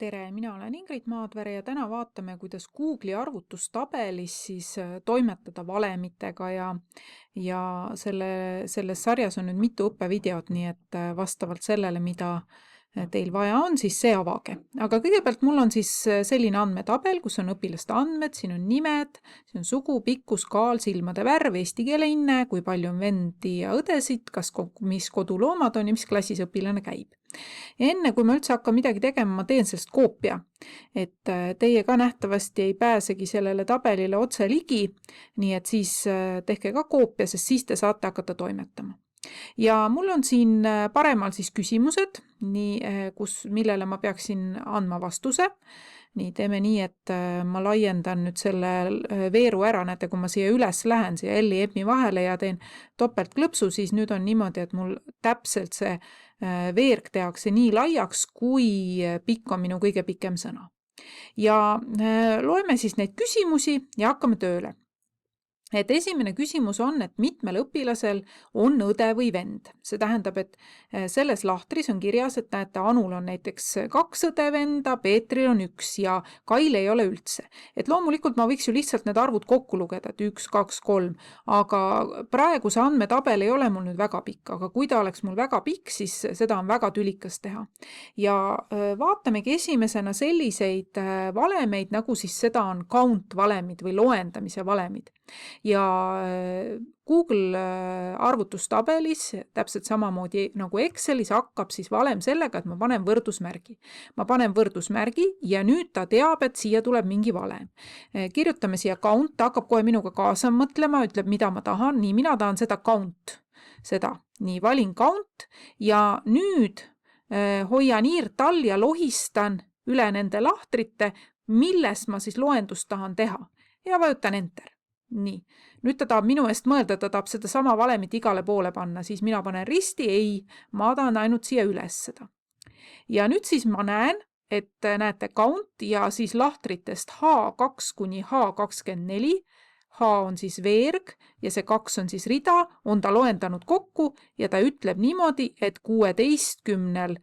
Tere, mina olen Ingrid Maadvere ja täna vaatame, kuidas Google'i arvutustabelis toimetada valemitega ja selles sarjas on nüüd mitu õppevideot, nii et vastavalt sellele, mida teil vaja on, siis see avage. Aga kõigepealt mul on siis selline andmetabel, kus on õpilaste andmed, siin on nimed, siin on sugu, pikkus, kaal, silmade värv, eesti keele hinne, kui palju on vendi ja õdesid, mis koduloomad on ja mis klassis õpilane käib. Ja enne, kui ma üldse hakkan midagi tegema, ma teen sellest koopia, et teie ka nähtavasti ei pääsegi sellele tabelile otse ligi, nii et siis tehke ka koopia, sest siis te saate hakata toimetama. Ja mul on siin paremal siis küsimused, millele ma peaksin andma vastuse. Nii, teeme nii, et ma laiendan nüüd selle veeru ära, näete, kui ma siia üles lähen, siia L-i M-i vahele ja teen topeltklõpsu, siis nüüd on niimoodi, et mul täpselt see veerg tehakse nii laiaks, kui pikk on minu kõige pikem sõna. Ja loeme siis neid küsimusi ja hakkame tööle. Et esimene küsimus on, et mitmel õpilasel on õde või vend. See tähendab, et selles lahtris on kirjas, et näete, Anul on näiteks 2 õde venda, Peetril on 1 ja Kail ei ole üldse. Et loomulikult ma võiks ju lihtsalt need arvud kokku lugeda, et 1, 2, 3, aga praegu see andmetabel ei ole mul nüüd väga pikk, aga kui ta oleks mul väga pikk, siis seda on väga tülikas teha. Ja vaatamegi esimesena selliseid valemeid, nagu siis seda on count valemid või loendamise valemid. Ja Google arvutustabelis, täpselt samamoodi nagu Excelis, hakkab siis valem sellega, et ma panen võrdusmärgi. Ma panen võrdusmärgi ja nüüd ta teab, et siia tuleb mingi valem. Kirjutame siia count, ta hakkab kohe minuga kaasa mõtlema, ütleb, mida ma tahan. Nii, mina tahan seda count. Nii, valin count ja nüüd hoian iirt all ja lohistan üle nende lahtrite, millest ma siis loendust tahan teha. Ja vajutan enter. Nii, nüüd ta tahab minu eest mõelda, ta tahab seda sama valemit igale poole panna, siis mina panen risti, ei, ma tahan ainult siia üles seda. Ja nüüd siis ma näen, et näete count ja siis lahtritest H2 kuni H24, H on siis veerg ja see 2 on siis rida, on ta loendanud kokku ja ta ütleb niimoodi, et 16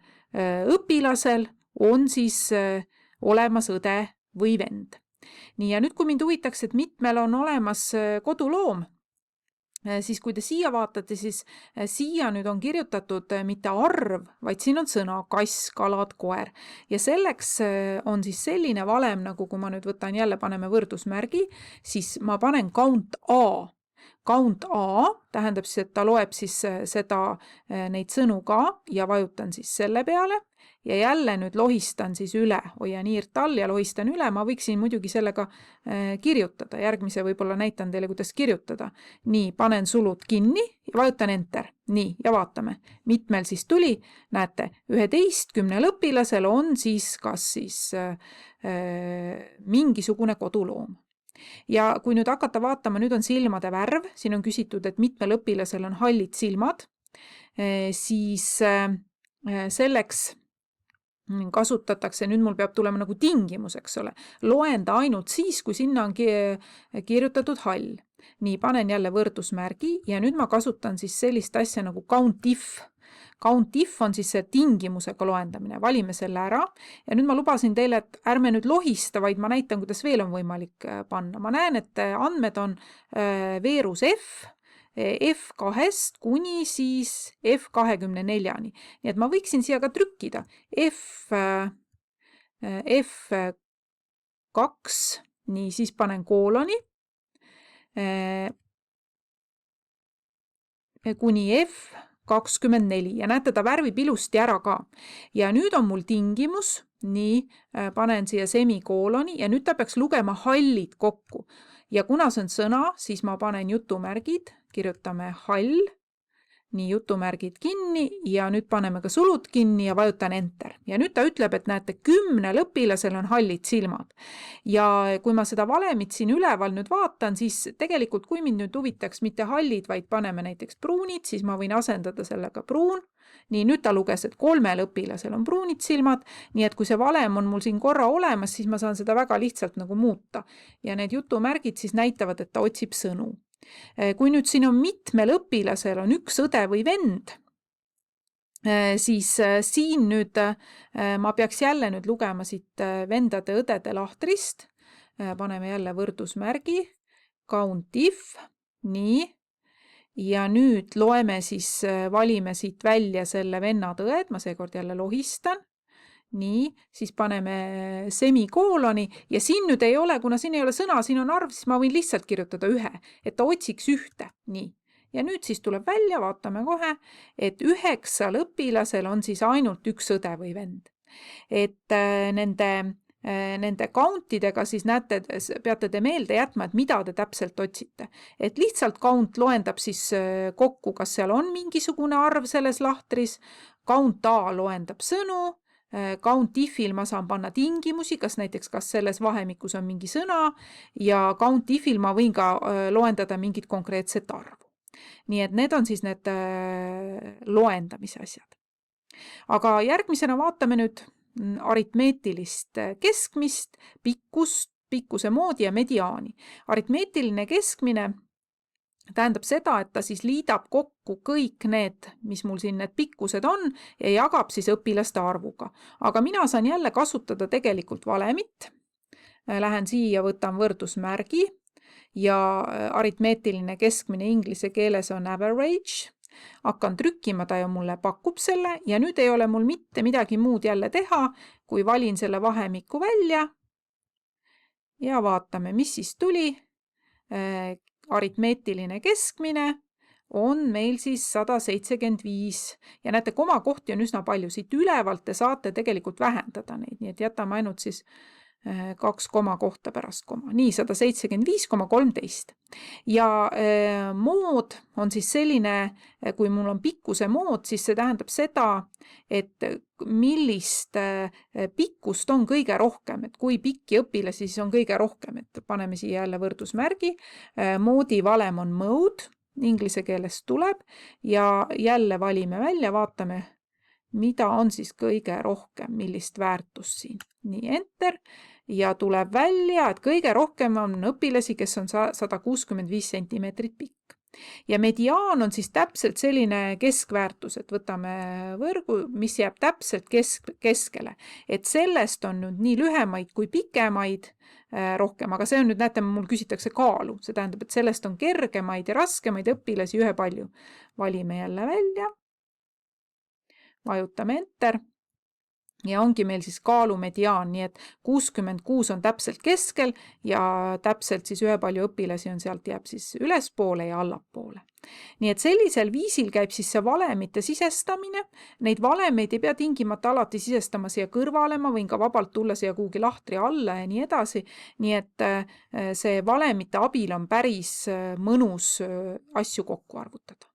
õpilasel on siis olemas õde või vend. Nii, ja nüüd kui mind huvitaks, et mitmel on olemas koduloom, siis kui te siia vaatate, siis siia nüüd on kirjutatud mitte arv, vaid siin on sõna kass, kalad, koer. Ja selleks on siis selline valem, nagu kui ma nüüd võtan jälle, paneme võrdusmärgi, siis ma panen count A. Count A tähendab siis, et ta loeb siis neid sõnu ka ja vajutan siis selle peale. Ja jälle nüüd lohistan siis üle, hoian iirt all ja lohistan üle, ma võiksin muidugi sellega kirjutada, järgmise võib-olla näitan teile, kuidas kirjutada. Nii, panen sulud kinni ja vajutan enter. Nii, ja vaatame, mitmel siis tuli, näete, 11 õpilasel on siis kas siis mingisugune koduloom. Ja kui nüüd hakata vaatama, nüüd on silmade värv, siin on küsitud, et mitmel õpilasel on hallid silmad, siis selleks kasutatakse, nüüd mul peab tulema nagu tingimus, eks ole, loenda ainult siis, kui sinna on kirjutatud hall. Nii, panen jälle võrdusmärgi ja nüüd ma kasutan siis sellist asja nagu count if. Count if on siis see tingimusega loendamine, valime selle ära ja nüüd ma lubasin teile, et ärme nüüd lohista, vaid ma näitan, kuidas veel on võimalik panna. Ma näen, et andmed on veerus F2 kuni siis F24-ni. Nii et ma võiksin siia ka trükkida F2, nii siis panen kooloni, kuni F24 ja näete, ta värvib ilusti ära ka. Ja nüüd on mul tingimus, nii panen siia semikooloni ja nüüd ta peaks lugema hallid kokku. Ja kuna see on sõna, siis ma panen jutumärgid, kirjutame hall, nii jutumärgid kinni ja nüüd paneme ka sulud kinni ja vajutan enter. Ja nüüd ta ütleb, et näete, 10 õpilasel on hallid silmad. Ja kui ma seda valemit siin üleval nüüd vaatan, siis tegelikult kui mind nüüd huvitaks mitte hallid, vaid paneme näiteks pruunid, siis ma võin asendada sellega pruun. Nii, nüüd ta luges, et 3 õpilasel on pruunid silmad, nii et kui see valem on mul siin korra olemas, siis ma saan seda väga lihtsalt nagu muuta. Ja need jutumärgid siis näitavad, et ta otsib sõnu. Kui nüüd siin on mitmel õpilasel on 1 õde või vend, Siis siin nüüd ma peaks jälle nüüd lugema siit vendade-õdede lahtrist. Paneme jälle võrdusmärgi, count if, nii. Ja nüüd loeme siis, valime siit välja selle vennad-õed, ma seekord jälle lohistan. Nii, siis paneme semikooloni ja siin nüüd ei ole, kuna siin ei ole sõna, siin on arv, siis ma võin lihtsalt kirjutada 1, et ta otsiks 1. Nii. Ja nüüd siis tuleb välja, vaatame kohe, et 9 õpilasel on siis ainult 1 õde või vend. Et nende countidega siis näete, peate te meelde jätma, et mida te täpselt otsite. Et lihtsalt count loendab siis kokku, kas seal on mingisugune arv selles lahtris, count A loendab sõnu, count if'il ma saan panna tingimusi, kas näiteks, kas selles vahemikus on mingi sõna ja count if'il ma võin ka loendada mingit konkreetset arvu. Nii et need on siis need loendamise asjad. Aga järgmisena vaatame nüüd aritmeetilist keskmist, pikkuse moodi ja mediaani. Aritmeetiline keskmine tähendab seda, et ta siis liidab kokku kõik need, mis mul siin need pikkused on ja jagab siis õpilaste arvuga. Aga mina saan jälle kasutada tegelikult valemit. Lähen siia, võtan võrdusmärgi ja aritmeetiline keskmine inglise keeles on average. Hakkan trükkima, ta ju mulle pakub selle ja nüüd ei ole mul mitte midagi muud jälle teha, kui valin selle vahemiku välja ja vaatame, mis siis tuli. Aritmeetiline keskmine on meil siis 175 ja näete, komakohti on üsna palju. Siit ülevalt te saate tegelikult vähendada neid, nii et jätame ainult siis 2 komakohta pärast koma. Nii, 175,13. Ja mood on siis selline, kui mul on pikkuse mood, siis see tähendab seda, et millist pikkust on kõige rohkem, et kui pikki õpilasi siis on kõige rohkem, et paneme siia jälle võrdusmärgi. Moodi valem on mode, inglise keeles tuleb ja jälle valime välja, vaatame, mida on siis kõige rohkem, millist väärtust siin. Nii, enter ja tuleb välja, et kõige rohkem on õpilasi, kes on 165 centimeetrit pikk. Ja mediaan on siis täpselt selline keskväärtus, et võtame võrgu, mis jääb täpselt keskele. Et sellest on nüüd nii lühemaid kui pikemaid rohkem, aga see on nüüd, näete, mul küsitakse kaalu. See tähendab, et sellest on kergemaid ja raskemaid õpilasi ühepalju. Valime jälle välja. Vajutame enter. Ja ongi meil siis kaalu mediaan, nii et 66 on täpselt keskel ja täpselt siis ühepalju õpilasi on sealt jääb siis ülespoole ja allapoole. Nii et sellisel viisil käib siis see valemite sisestamine. Neid valemeid ei pea tingimata alati sisestama siia kõrvale, ma võin ka vabalt tulla siia kuhugi lahtri alla ja nii edasi. Nii et see valemite abil on päris mõnus asju kokku arvutada.